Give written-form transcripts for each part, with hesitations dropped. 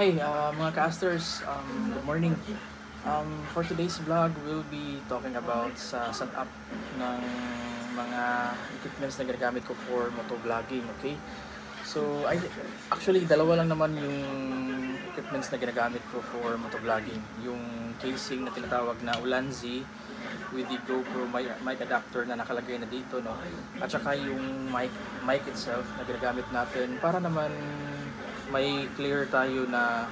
Hi, mga casters. Good morning. For today's vlog, we'll be talking about sa setup ng mga equipments na ginagamit ko for motovlogging, okay? So, actually, dalawa lang naman yung equipments na ginagamit ko for motovlogging. Yung casing na tinatawag na Ulanzi with the GoPro mic adapter na nakalagay na dito, no? At saka yung mic itself na ginagamit natin para naman may clear tayo na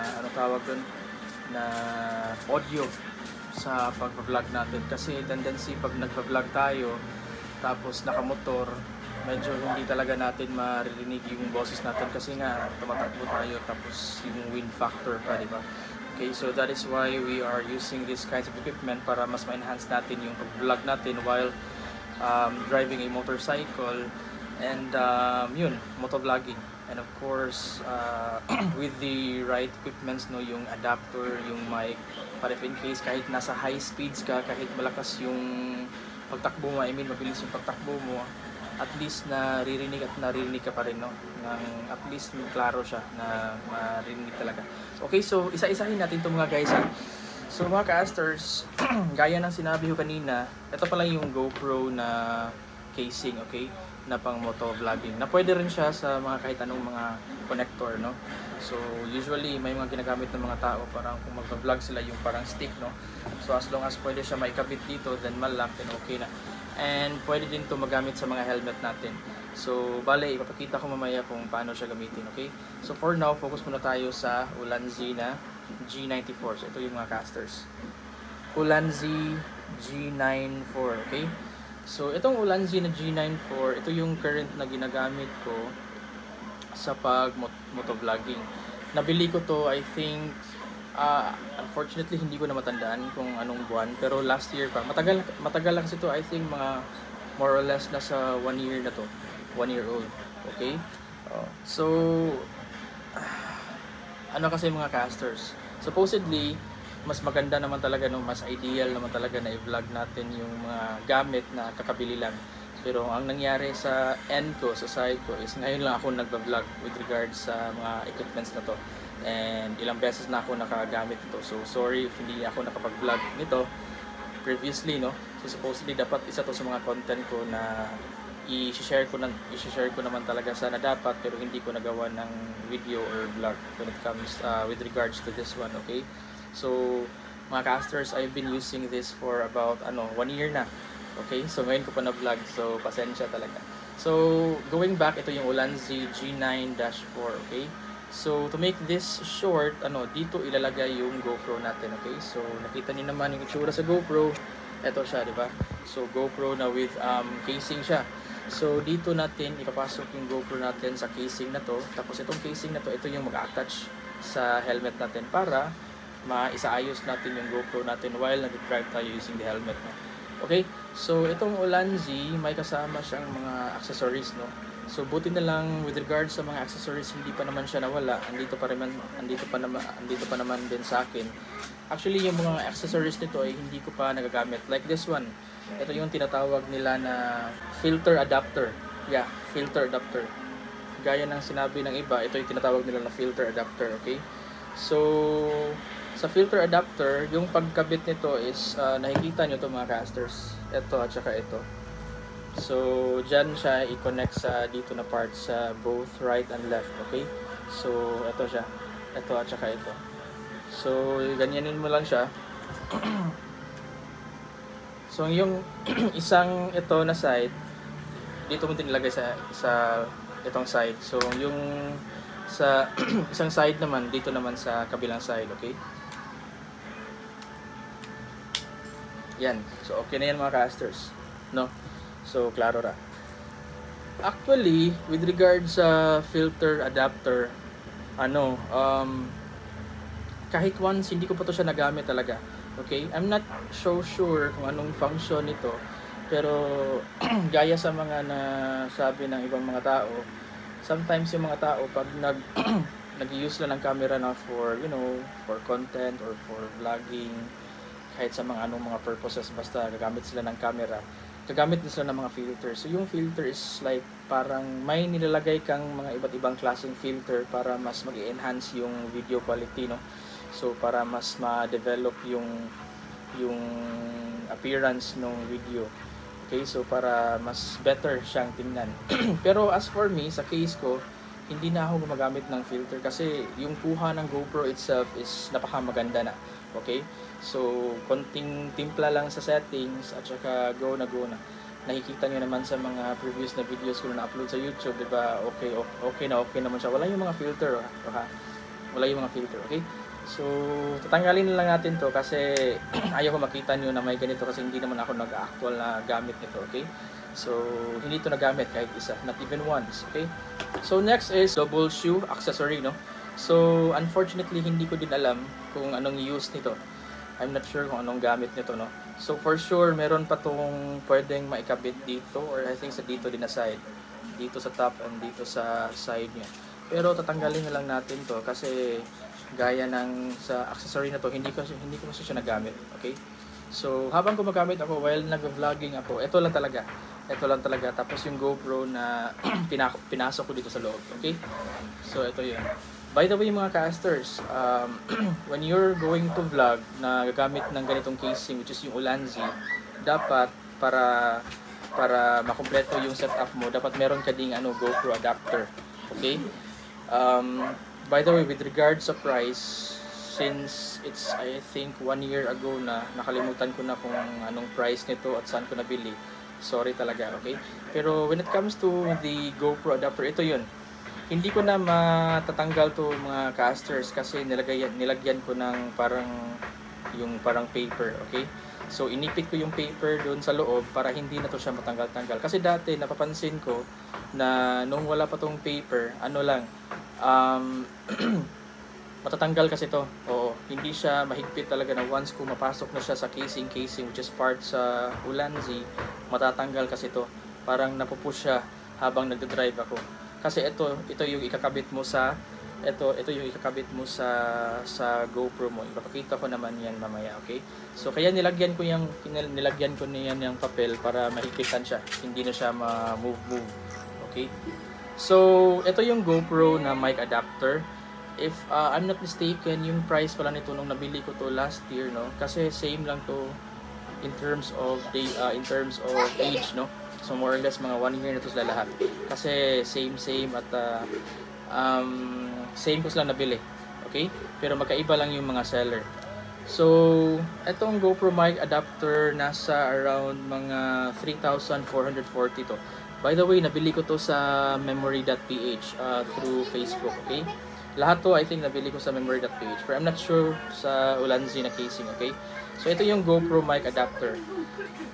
ano tawag doon, na audio sa pag-vlog natin, kasi tendency pag nag-vlog tayo tapos nakamotor, medyo hindi talaga natin maririnig yung boses natin kasi nga tumatakbo tayo tapos yung wind factor pa, di ba? Okay, so that is why we are using this kinds of equipment para mas ma-enhance natin yung pag-vlog natin while driving a motorcycle and yun, motovlogging. And of course, with the right equipments, no, yung adapter, yung mic, para if in case kahit nasa high speeds ka, kahit malakas yung pagtakbo mo, mabilis yung pagtakbo mo, at least naririnig ka pa rin, no, ng at least klaro siya na marinig talaga. Okay, so isa-isahin natin itong mga guys, ha. So mga casters, gaya ng sinabi ko kanina, ito pala yung GoPro na casing, okay, na pang motovlogging, na pwede rin siya sa mga kahit anong mga connector, no. So usually may mga ginagamit ng mga tao parang kung mag-vlog sila yung parang stick, no. So as long as pwede siya maikabit dito, then malak, then okay na. And pwede din to magamit sa mga helmet natin. So bale, ipapakita ko mamaya kung paano siya gamitin, okay. So for now, focus muna tayo sa Ulanzi na G94. So ito yung mga casters, Ulanzi G94, okay. So, itong Ulanzi na G94, ito yung current na ginagamit ko sa pag-motovlogging. Nabili ko to, I think, unfortunately, hindi ko na matandaan kung anong buwan. Pero last year pa. Matagal lang kasi to, I think, mga more or less nasa 1 year na to. 1 year old. Okay? So, ano kasi mga casters? Supposedly, mas maganda naman talaga, no, mas ideal naman talaga na i-vlog natin yung mga gamit na kakabili lang. Pero ang nangyari sa end ko, sa side ko, is ngayon lang ako nagba-vlog with regards sa mga equipments na to. And ilang beses na ako nakagamit ito. So sorry if hindi ako nakapag-vlog nito previously, no. So supposedly dapat isa to sa mga content ko na i-share ko naman talaga sana dapat, pero hindi ko nagawa ng video or vlog when it comes with regards to this one, okay. So, mga casters, I've been using this for about 1 year na. Okay? So, ngayon ko pa na-vlog. So, pasensya talaga. So, going back, ito yung Ulanzi G9-4. Okay? So, to make this short, dito ilalagay yung GoPro natin. Okay? So, nakita niyo naman yung itsura sa GoPro. Ito siya, di ba? So, GoPro na with casing siya. So, dito natin ipapasok yung GoPro natin sa casing na to. Tapos, itong casing na to, ito yung mag-attach sa helmet natin para maisaayos natin yung GoPro natin while nag-drive tayo using the helmet, no? Okay, so itong Ulanzi may kasama siyang mga accessories, no. So buti na lang with regards sa mga accessories, hindi pa naman siya nawala. Andito pa naman din sa akin. Actually, yung mga accessories nito ay hindi ko pa nagagamit, like this one. Ito yung tinatawag nila na filter adapter. Yeah, filter adapter. Gaya ng sinabi ng iba, ito yung tinatawag nila na filter adapter, okay. So sa filter adapter, yung pagkabit nito is nakikita nyo to mga casters, ito at saka ito. So dyan siya i-connect sa dito na part sa both right and left, okay. So ito siya, ito at saka ito. So ganyanin mo lang siya. So yung isang ito na side, dito mo din ilagay sa itong side. So yung sa isang side naman, dito naman sa kabilang side, okay. Yan. So, okay na yan mga casters, no? So, klaro ra. Actually, with regards sa filter adapter, kahit once, hindi ko pa to siya nagamit talaga. Okay? I'm not so sure kung anong function nito. Pero, gaya sa mga nasabi ng ibang mga tao, sometimes yung mga tao, pag nag-use lang ng camera na for, for content or for vlogging, kahit sa mga mga purposes, basta gagamit sila ng camera, gagamit din sila ng mga filter. So yung filter is like parang may nilalagay kang mga iba't ibang klaseng filter para mas mag-enhance yung video quality, no. So para mas ma-develop yung appearance ng video. Okay, so para mas better siyang tingnan. Pero as for me, sa case ko, hindi na ako gumagamit ng filter kasi yung kuha ng GoPro itself is napakamaganda na. Okay? So, konting timpla lang sa settings at saka go na. Nakikita nyo naman sa mga previous na videos ko na upload sa YouTube, di ba? Okay naman siya. Wala yung mga filter, ha? Wala yung mga filter, okay? So, tatanggalin na lang natin to kasi ayaw ko makita nyo na may ganito kasi hindi naman ako nag-actual na gamit nito, okay? So, hindi ito nagamit kahit isa, not even once, okay? So, next is double shoe accessory, no? So, unfortunately, hindi ko din alam kung anong use nito. I'm not sure kung anong gamit nito, no? So, for sure, meron pa tong pwedeng maikabit dito or I think sa dito din na side. Dito sa top and dito sa side niya. Pero tatanggalin na lang natin to kasi gaya ng sa accessory na to, hindi ko kasi siya nagamit, okay? So, habang gumagamit ako while nag-vlogging ako, ito lang talaga. Tapos yung GoPro na pinasok ko dito sa loob, okay? So, ito yun. By the way, mga casters, when you're going to vlog na gagamit ng ganitong casing, which is yung Ulanzi, dapat para makumpleto yung setup mo, dapat meron ka ding GoPro adapter. Okay? By the way, with regards sa price, since it's I think 1 year ago na, nakalimutan ko na kung anong price nito at saan ko nabili. Sorry talaga, okay? Pero when it comes to the GoPro adapter, ito yun. Hindi ko na matatanggal to mga casters kasi nilagyan ko ng parang paper, okay? So inipit ko yung paper doon sa loob para hindi na to siya matanggal-tanggal. Kasi dati napapansin ko na nung wala pa tong paper, matatanggal kasi to. Oo, hindi siya mahigpit talaga na once kung mapasok na siya sa casing which is part sa Ulanzi, matatanggal kasi to. Parang napupush siya habang nagde-drive ako. Kasi ito yung ikakabit mo sa GoPro mo. Ipapakita ko naman yan mamaya, okay? So kaya nilagyan ko niyan ng papel para mahigpitan siya. Hindi na siya ma-move. Okay? So ito yung GoPro na mic adapter. If I'm not mistaken, yung price pala nito nung nabili ko to last year, no? Kasi same lang to in terms of age, no? So more or less mga 1 year na to sila lahat. Kasi same at same ko sila nabili. Okay? Pero magkaiba lang yung mga seller. So, etong GoPro mic adapter nasa around mga 3,440 to. By the way, nabili ko to sa memory.ph through Facebook, okay? Lahat to I think nabili ko sa memory.ph. Pero I'm not sure sa Ulanzi na casing, okay? So, ito yung GoPro mic adapter.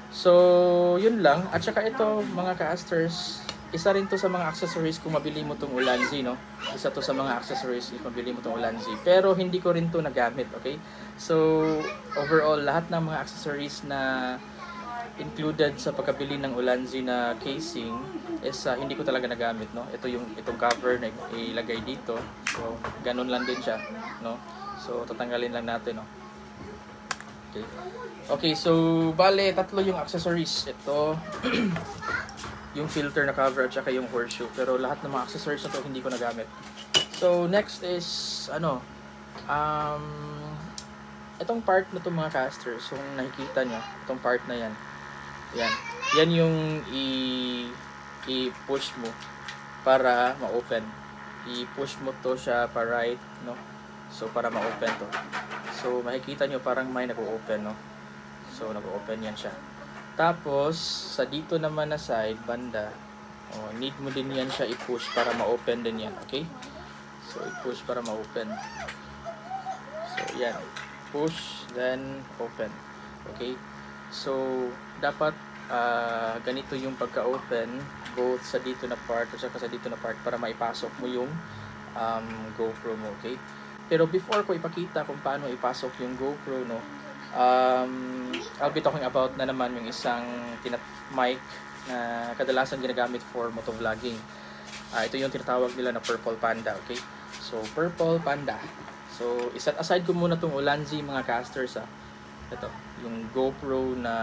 So, yun lang. At saka ito, mga casters, isa rin to sa mga accessories kung mabili mo tong Ulanzi, no? Isa to sa mga accessories kung mabili mo tong Ulanzi. Pero hindi ko rin to nagamit, okay? So, overall, lahat ng mga accessories na included sa pagkabili ng Ulanzi na casing is hindi ko talaga nagamit, no? Itong cover na ilagay dito. So, ganun lang din siya, no? So, tatanggalin lang natin, no? Okay, so bale, tatlo yung accessories. Ito, yung filter na cover at saka yung horseshoe. Pero lahat ng mga accessories na to hindi ko nagamit. So next is itong part na to mga casters, yung nakikita nyo, itong part na yan. Yan yung i-push mo para ma-open. I-push mo to siya pa right, no? So para ma-open to. So makikita nyo parang may nag-open, no? So nag-open yan siya. Tapos sa dito naman na side banda, need mo din yan siya i-push para ma-open din yan, okay? So i-push para ma-open. So yan, push then open. Okay? So dapat ganito yung pagka-open both sa dito na part at saka sa dito na part para maipasok mo yung GoPro mo, okay? Pero before ko ipakita kung paano ipasok yung GoPro, no, I'll be talking about na naman yung isang mic na kadalasan ginagamit for motovlogging. Ito yung tinatawag nila na Purple Panda, okay? So, Purple Panda. So, iset aside ko muna tong Ulanzi mga casters, Ito, yung GoPro na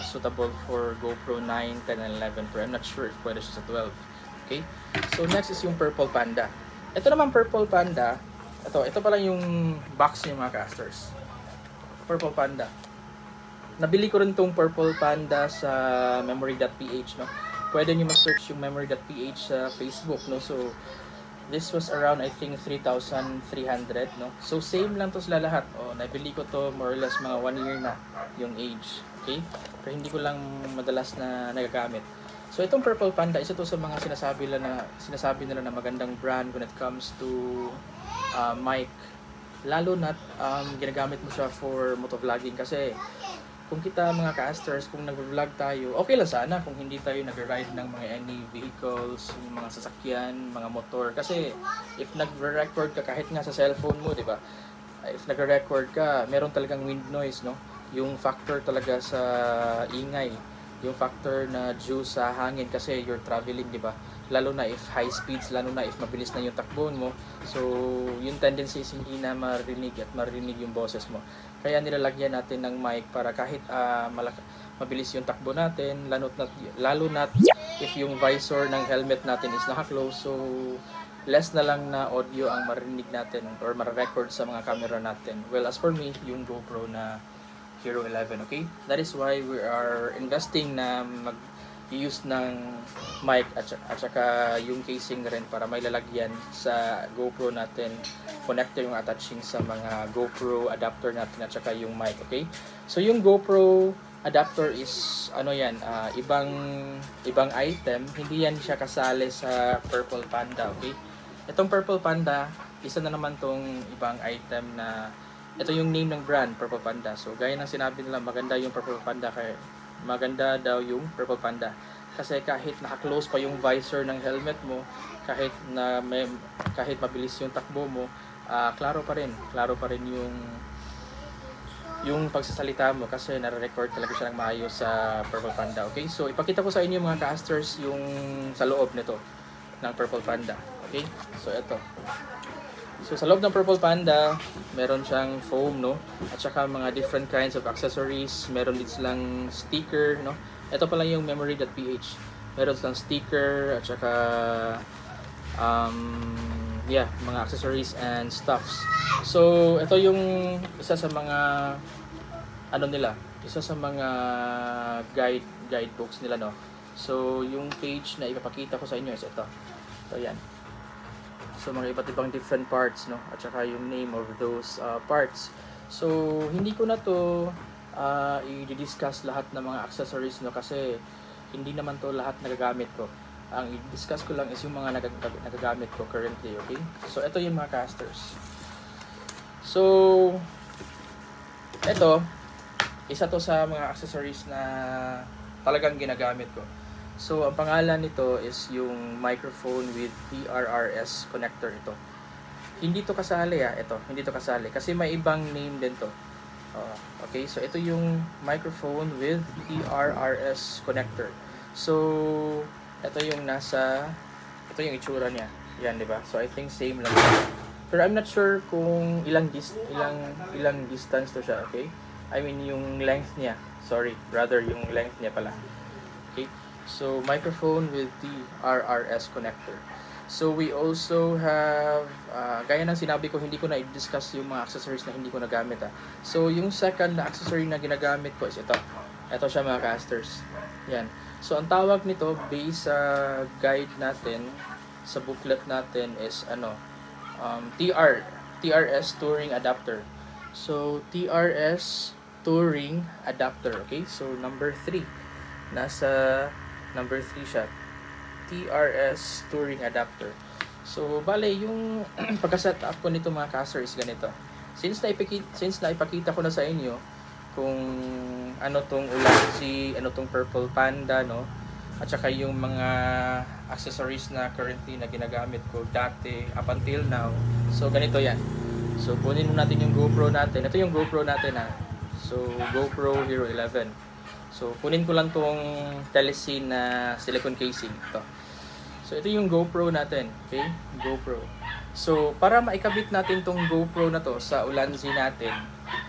suitable for GoPro 9, 10, and 11 Pro. I'm not sure if pwede siya sa 12. Okay? So next is yung Purple Panda. Ito naman Purple Panda. Ito pala yung box niya mga casters. Purple Panda. Nabili ko rin tong Purple Panda sa memory.ph, no. Pwede niyo ma-search yung memory.ph sa Facebook, no. So this was around I think 3,300, no. So same lang to sa lahat. Nabili ko to more or less mga 1 year na yung age. Okay? Pero hindi ko lang madalas na nagagamit. So itong Purple Panda, isa to sa mga sinasabi nila na magandang brand when it comes to mic. Lalo na ginagamit mo siya for motovlogging kasi kung kita mga casters, kung nag-vlog tayo, okay lang sana kung hindi tayo nag-ride ng mga any vehicles, mga sasakyan, mga motor. Kasi if nag-record ka kahit nga sa cellphone mo, di ba? If nag-record ka, meron talagang wind noise, no? Yung factor talaga sa ingay, yung factor na due sa hangin kasi you're traveling, di ba? Lalo na if high speeds, lalo na if mabilis na yung takbo mo. So, yung tendency is hindi na marinig yung boses mo. Kaya nilalagyan natin ng mic para kahit mabilis yung takbo natin, lalo na if yung visor ng helmet natin is naka-close, so less na lang na audio ang marinig natin or ma-record sa mga camera natin. Well, as for me, yung GoPro na Hero 11, okay? That is why we are investing na mag-use ng mic at saka yung casing rin para may lalagyan sa GoPro natin, connector yung attaching sa mga GoPro adapter natin at saka yung mic, okay? So yung GoPro adapter is ibang item, hindi yan siya kasali sa Purple Panda, okay? Itong Purple Panda, isa na naman tong ibang item na ito yung name ng brand, Purple Panda. So gaya ng sinabi nila, maganda yung Purple Panda, kaya maganda daw yung Purple Panda. Kasi kahit naka-close pa yung visor ng helmet mo, kahit mabilis yung takbo mo, klaro pa rin yung pagsasalita mo kasi nare-record talaga siya ng maayos sa Purple Panda. Okay? So ipakita ko sa inyo mga casters yung sa loob nito ng Purple Panda. Okay? So ito. So sa loob ng Purple Panda, meron siyang foam, no? At saka mga different kinds of accessories. Meron din silang sticker, no? Ito pala yung memory.ph. Meron silang sticker at saka mga accessories and stuffs. So ito yung isa sa mga isa sa mga guidebooks nila, no? So yung page na ipapakita ko sa inyo is ito. So yan. So mga iba't ibang different parts, no, at saka yung name of those parts. So hindi ko na to i-discuss lahat ng mga accessories, no, kasi hindi naman to lahat nagagamit ko. Ang i-discuss ko lang is yung mga nagagamit ko currently, okay? So ito yung mga casters. So ito, isa to sa mga accessories na talagang ginagamit ko. So, ang pangalan nito is yung microphone with TRRS connector ito. Hindi to kasali hindi to kasali kasi may ibang name din to. Okay, so ito yung microphone with TRRS connector. So, ito yung yung itsura niya. Yan, di ba? So, I think same lang. Pero I'm not sure kung ilang distance to siya, okay? I mean, yung length niya. Sorry, rather yung length niya pala. Okay? So, microphone with the RRS connector. So, we also have, gaya ng sinabi ko, hindi ko na i-discuss yung mga accessories na hindi ko nagamit. So, yung second na accessory na ginagamit ko is ito. Ito siya mga casters. Yan. So, ang tawag nito, based sa guide natin, sa booklet natin is, TRS Touring Adapter. So, TRS Touring Adapter. Okay? So, number 3. Nasa number 3 siya. TRS Touring Adapter. So, bale, yung pagka-setup ko nito mga caster is ganito. Since naipakita ko na sa inyo kung ano tong Ulanzi, ano tong Purple Panda, no? At saka yung mga accessories na currently na ginagamit ko dati up until now. So, ganito yan. So, kunin mo natin yung GoPro natin. Ito yung GoPro natin, So, GoPro Hero 11. So, kunin ko lang tong Telecine na silicone casing. Ito. So, ito yung GoPro natin. Okay? GoPro. So, para maikabit natin tong GoPro na to sa Ulanzi natin,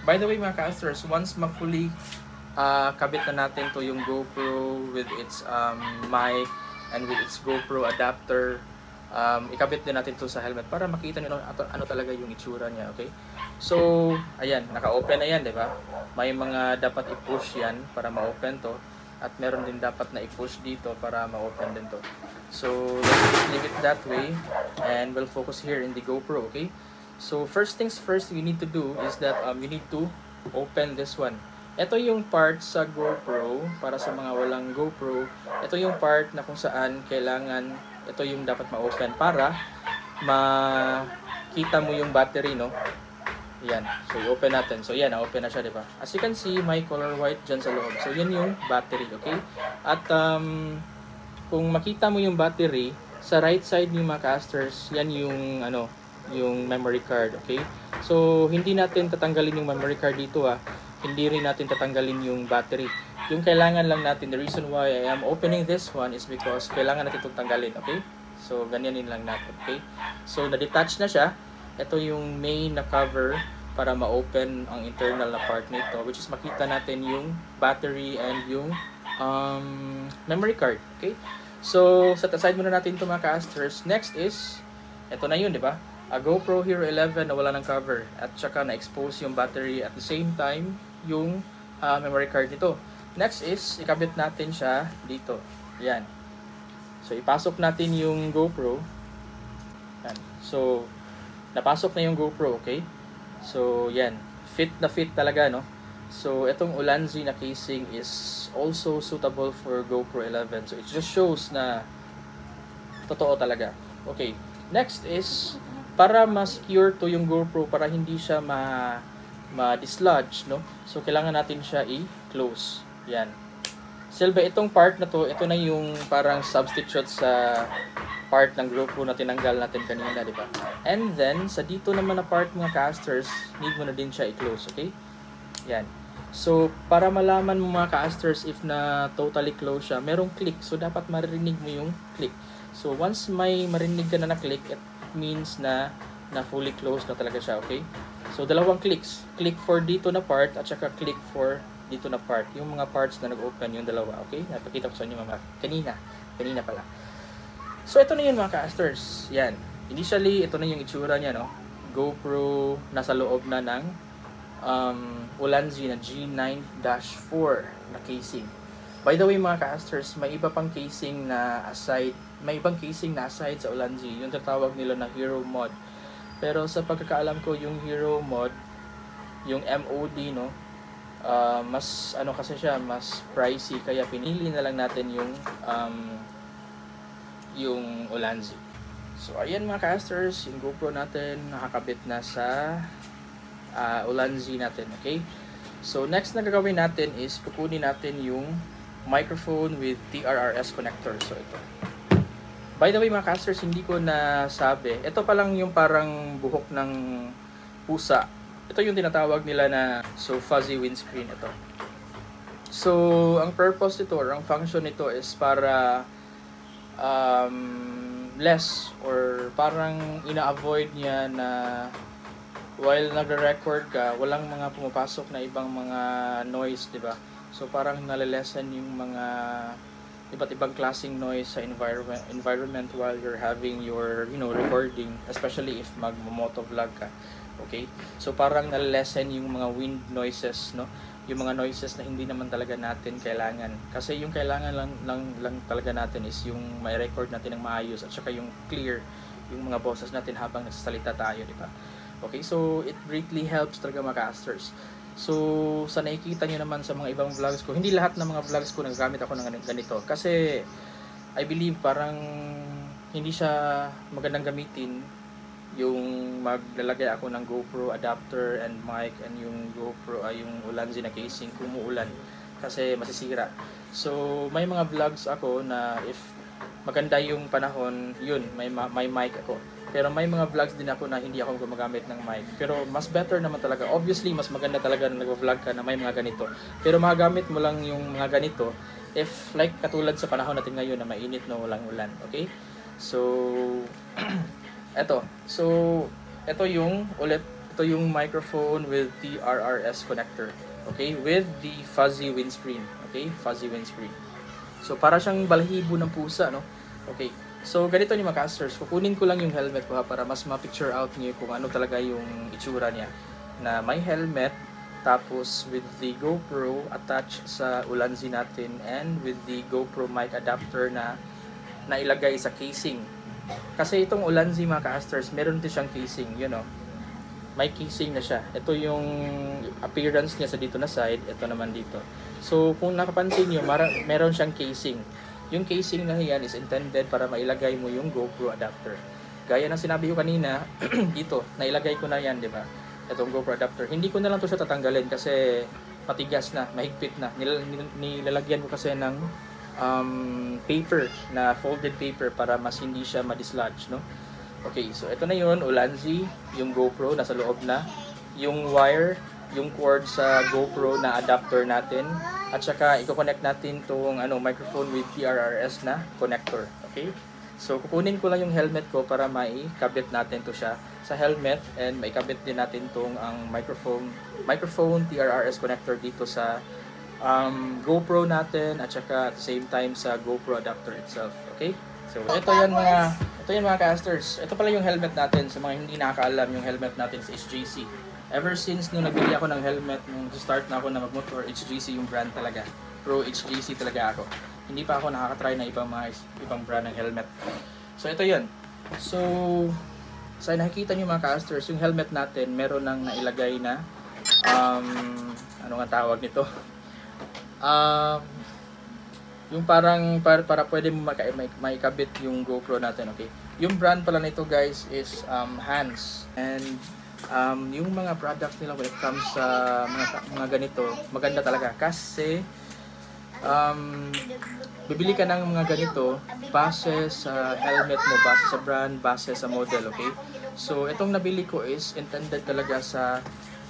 by the way mga casters, once ma-fully kabit na natin to yung GoPro with its mic and with its GoPro adapter, ikabit din natin to sa helmet para makita nyo ano talaga yung itsura niya, okay? So, ayan, naka-open na yan, di ba? May mga dapat i-push yan para ma-open to. At meron din dapat na i-push dito para ma-open din to. So, let's just leave it that way. And we'll focus here in the GoPro, okay? So, first things first you need to do is that you need to open this one. Ito yung part sa GoPro, para sa mga walang GoPro. Ito yung part na kung saan kailangan, ito yung dapat ma-open para makita mo yung battery, no? Yan. So, i-open natin. So, yan. Na-open na siya, di ba? As you can see, may color white dyan sa loob. So, yan yung battery, okay? At, kung makita mo yung battery, sa right side ng mga casters, yan yung, yung memory card, okay? So, hindi natin tatanggalin yung memory card dito, Hindi rin natin tatanggalin yung battery. Yung kailangan lang natin, the reason why I am opening this one is because kailangan natin itong tanggalin, okay? So, ganyanin lang natin, okay? So, na-detach na siya. Ito yung main na cover para ma-open ang internal na part nito, which is makita natin yung battery and yung memory card, okay? So, set aside muna natin ito mga casters. Next is, ito na yun, di ba? A GoPro Hero 11 na wala ng cover at saka na-expose yung battery at the same time yung memory card nito. Next is, ikabit natin siya dito. Yan. So, ipasok natin yung GoPro. Yan. So, napasok na yung GoPro, okay? So, yan. Fit na fit talaga, no? So, itong Ulanzi na casing is also suitable for GoPro 11. So, it just shows na totoo talaga. Okay. Next is, para ma-secure to yung GoPro, para hindi siya ma-dislodge, no? So, kailangan natin siya i-close. Yan. Silba, itong part na to, ito na yung parang substitute sa part ng GoPro na tinanggal natin kanina, di ba? And then, sa dito naman na part mga casters, need mo na din siya i-close, okay? Yan. So, para malaman mo mga casters if na totally close siya, merong click. So, dapat maririnig mo yung click. So, once may marinig ka na na-click, it means na fully closed na talaga siya, okay? So, dalawang clicks. Click for dito na part at saka click for dito na part. Yung mga parts na nag-open, yung dalawa, okay? Napakita ko sa inyo mga kanina pala. So, ito na yun mga casters. Yan. Initially, ito na yung itsura niya, no? GoPro nasa loob na ng Ulanzi na G9-4 na casing. By the way mga casters, may iba pang casing na aside, sa Ulanzi. Yung tatawag nila na Hero Mod. Pero sa pagkakaalam ko, yung Hero Mod, yung MOD, no? Mas, kasi siya, mas pricey. Kaya pinili na lang natin yung Ulanzi. So, ayan mga casters, yung GoPro natin nakakabit na sa Ulanzi natin, okay? So, next na gagawin natin is kukunin natin yung microphone with TRRS connector. So, ito. By the way mga casters, hindi ko nasabi. Ito pa lang yung parang buhok ng pusa. Ito yung tinatawag nila na fuzzy windscreen ito. So, ang purpose nito or ang function nito is para less or parang ina-avoid niya na while nagre-record ka, walang mga pumapasok na ibang mga noise, di ba? So parang nalilesen yung mga iba't ibang klaseng noise sa environment while you're having your, recording, especially if mag-motovlog ka. Okay? So parang nalilesen yung mga wind noises, no? Yung mga noises na hindi naman talaga natin kailangan. Kasi yung kailangan lang talaga natin is yung may record natin ng maayos at saka yung clear yung mga boses natin habang nagsasalita tayo, di ba? Okay, so it greatly helps talaga mga casters. So, sa nakikita nyo naman sa mga ibang vlogs ko, hindi lahat ng mga vlogs ko nagagamit ako ng ganito. Kasi, I believe parang hindi siya magandang gamitin yung maglalagay ako ng GoPro adapter and mic and yung GoPro yung Ulanzi na casing kung umuulan kasi masisira. So may mga vlogs ako na if maganda yung panahon, yun, may mic ako. Pero may mga vlogs din ako na hindi ako gumagamit ng mic. Pero mas better naman talaga. Obviously, mas maganda talaga na nag-vlog ka na may mga ganito. Pero magagamit mo lang yung mga ganito if like katulad sa panahon natin ngayon na mainit na walang ulan. Okay? So, Ito. So, ito yung microphone with the RRS connector. Okay? With the fuzzy windscreen. Okay? Fuzzy windscreen. So, para siyang balahibo ng pusa, no? Okay. So, ganito ni mga casters. Kukunin ko lang yung helmet ko para mas ma-picture out niyo kung ano talaga yung itsura niya. Na may helmet, tapos with the GoPro attached sa Ulanzi natin, and with the GoPro mic adapter na nailagay sa casing. Kasi itong Ulanzi mga casters, meron din siyang casing, you know. May casing na siya. Ito yung appearance niya sa dito na side, ito naman dito. So, kung nakapansin niyo, meron siyang casing. Yung casing na yan is intended para mailagay mo yung GoPro adapter. Gaya ng sinabi ko kanina, dito, nailagay ko na yan, di ba? Itong GoPro adapter. Hindi ko na lang to siya tatanggalin kasi matigas na, mahigpit na. Nilalagyan ko kasi ng paper, na folded paper para mas hindi siya ma-dislodge, no? Okay, so ito na yun, Ulanzi, yung GoPro nasa loob na, yung wire, yung cord sa GoPro na adapter natin, at saka i-connect natin tong microphone with TRRS na connector. Okay? So kukunin ko lang yung helmet ko para maikabit natin to siya sa helmet, and maikabit din natin tong ang microphone TRRS connector dito sa GoPro natin, at saka at the same time sa GoPro adapter itself. Okay? So ito yan mga casters. Ito pala yung helmet natin sa mga hindi nakakaalam. Yung helmet natin sa HJC. Ever since nung nagbili ako ng helmet, nung start na ako na magmotor, HJC yung brand talaga. Pro HJC talaga ako. Hindi pa ako nakakatry na ibang brand ng helmet. So ito yun. So sa nakikita nyo mga casters, yung helmet natin meron nang nailagay na ano nga tawag nito? Yung parang para pwede mo maikabit yung GoPro natin, okay? Yung brand pala nito guys is Hans, and yung mga products nila when it comes sa mga ganito, maganda talaga kasi bibili ka ng mga ganito base sa helmet mo, base sa brand, base sa model, okay? So itong nabili ko is intended talaga sa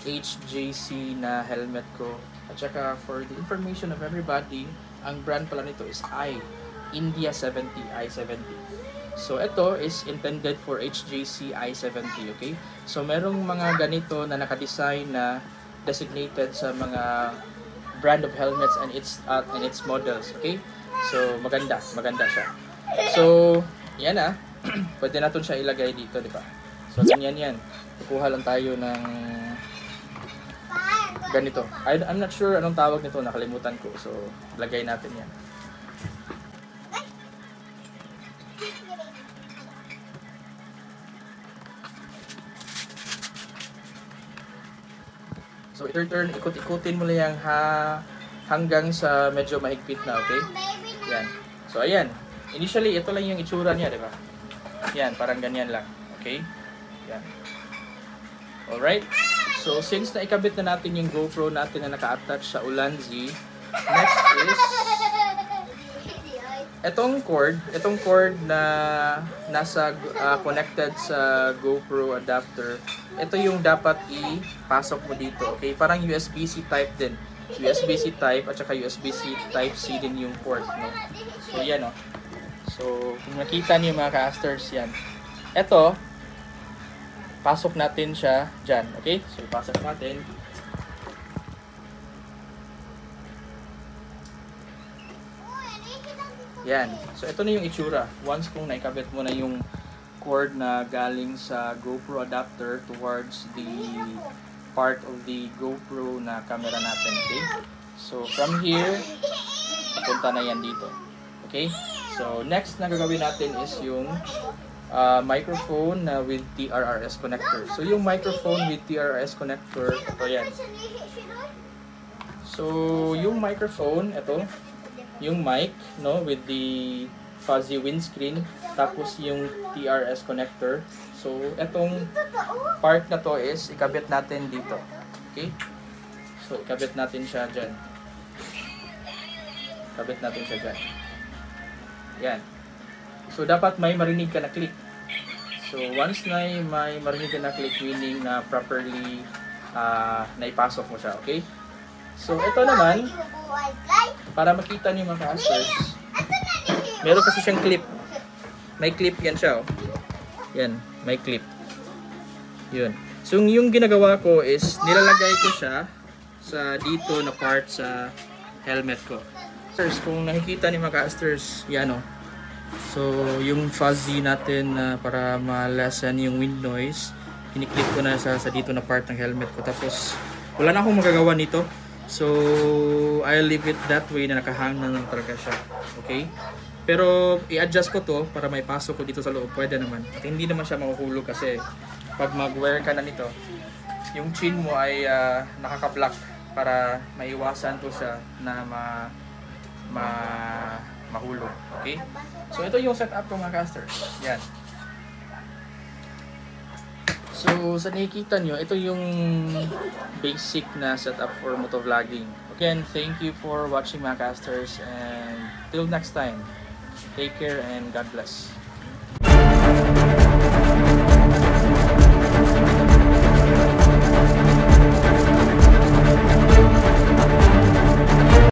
HJC na helmet ko. At saka for the information of everybody, ang brand pala nito is India 70, I-70. So ito is intended for HJC I-70, okay? So merong mga ganito na naka-design na designated sa mga brand of helmets and its models, okay? So maganda siya. So yan na, pwede natin siya ilagay dito, di ba? So ganyan yan. Kukuha lang tayo ng ganito. I'm not sure anong tawag nito, nakalimutan ko. So, lagay natin yan. So, turn, ikot-ikutin mo lang yung hanggang sa medyo mahigpit na, okay? Yan. So, ayan. Initially, ito lang yung itsura niya, di ba? Yan, parang ganyan lang. Okay? Yan. Alright? So, since naikabit na natin yung GoPro natin na naka-attach sa Ulanzi, next is itong cord na nasa connected sa GoPro adapter. Ito yung dapat ipasok mo dito, okay? Parang USB-C type din. USB-C type at saka USB-C type C din yung port, no? So, yan, no? So, kung nakita niyo mga casters, yan. Ito, pasok natin siya dyan, okay? So, pasok natin. Yan. So, ito na yung itsura. Once kung naikabit mo na yung cord na galing sa GoPro adapter towards the part of the GoPro na camera natin, okay? So, from here, punta na yan dito. Okay? So, next na gagawin natin is yung microphone with TRRS connector. So yung microphone with TRRS connector, ito yan. So yung microphone, ito, yung mic, no, with the fuzzy windscreen, tapos yung TRRS connector. So itong part na to is ikabit natin dito. Okay? So ikabit natin siya dyan. Ikabit natin siya dyan. Yan. So, dapat may marinig ka na click. So, once na may marinig ka na click, meaning na properly naipasok mo siya, okay? So, ito naman, para makita niyo mga casters, meron kasi siyang clip. May clip yan siya, oh. Yan, may clip. Yun. So yung ginagawa ko is nilalagay ko siya sa dito na part sa helmet ko. Kung nakikita ni mga casters, yan o. So yung fuzzy natin para ma-lessen yung wind noise, kiniklip ko na sa dito na part ng helmet ko. Tapos wala na akong magagawa nito. So I'll leave it that way na nakahang na lang talaga siya. Okay? Pero i-adjust ko to para may pasok ko dito sa loob. Pwede naman. At hindi naman siya makukulog kasi pag mag-wear ka na nito, yung chin mo ay nakaka-block para maiwasan to sa na mahulog. Okay? So ito yung setup ko mga casters. Yan. So sa nakikita nyo, ito yung basic na setup for motovlogging. Again, thank you for watching mga casters and till next time. Take care and God bless.